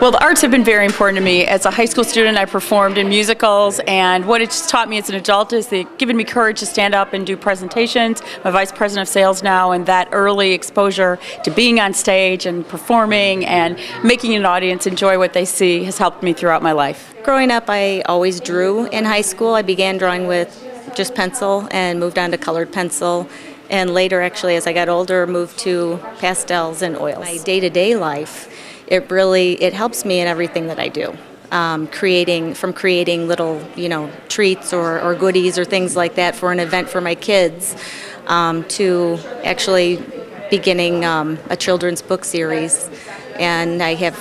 Well, the arts have been very important to me. As a high school student, I performed in musicals, and what it's taught me as an adult is they've given me courage to stand up and do presentations. I'm a vice president of sales now, and that early exposure to being on stage and performing and making an audience enjoy what they see has helped me throughout my life. Growing up, I always drew in high school. I began drawing with just pencil and moved on to colored pencil. And later, actually, as I got older, moved to pastels and oils. My day-to-day life, it helps me in everything that I do. Creating little, treats or goodies or things like that for an event for my kids, to actually beginning a children's book series. And I have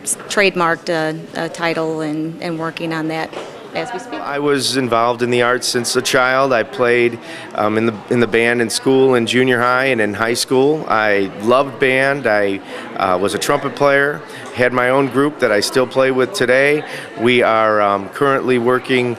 trademarked a title and working on that as we speak. I was involved in the arts since a child. I played in the band in school, in junior high and in high school. I loved band. I was a trumpet player, had my own group that I still play with today. We are currently working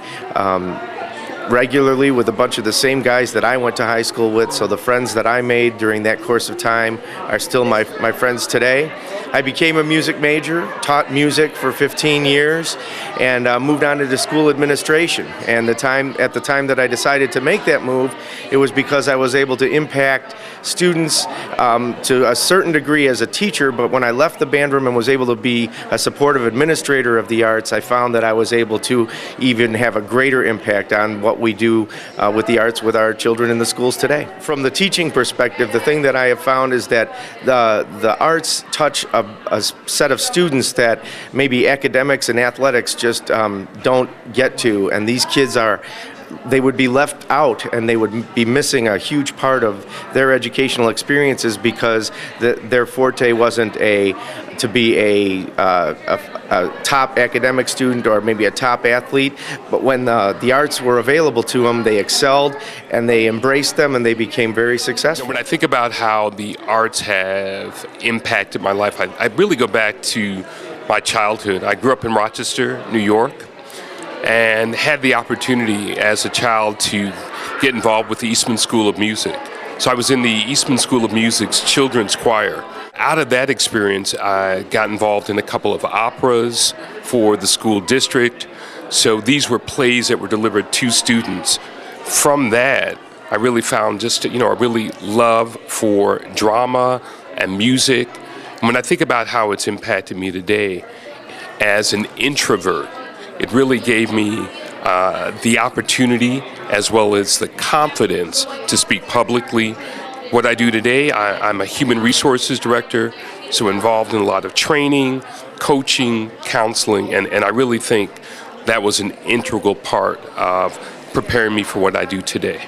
regularly with a bunch of the same guys that I went to high school with, so the friends that I made during that course of time are still my friends today. I became a music major, taught music for 15 years, and moved on into school administration. And at the time that I decided to make that move, it was because I was able to impact students to a certain degree as a teacher, but when I left the band room and was able to be a supportive administrator of the arts, I found that I was able to even have a greater impact on what we do with the arts with our children in the schools today. From the teaching perspective, the thing that I have found is that the arts touch a set of students that maybe academics and athletics just don't get to, and these kids they would be left out and they would be missing a huge part of their educational experiences because their forte wasn't to be a top academic student or maybe a top athlete, but when the arts were available to them, they excelled and they embraced them and they became very successful. When I think about how the arts have impacted my life, I really go back to my childhood. I grew up in Rochester, New York, and had the opportunity as a child to get involved with the Eastman School of Music. So I was in the Eastman School of Music's children's choir. Out of that experience, I got involved in a couple of operas for the school district. So these were plays that were delivered to students. From that, I really found a really love for drama and music. And when I think about how it's impacted me today as an introvert, it really gave me the opportunity as well as the confidence to speak publicly. What I do today, I'm a human resources director, so involved in a lot of training, coaching, counseling, and I really think that was an integral part of preparing me for what I do today.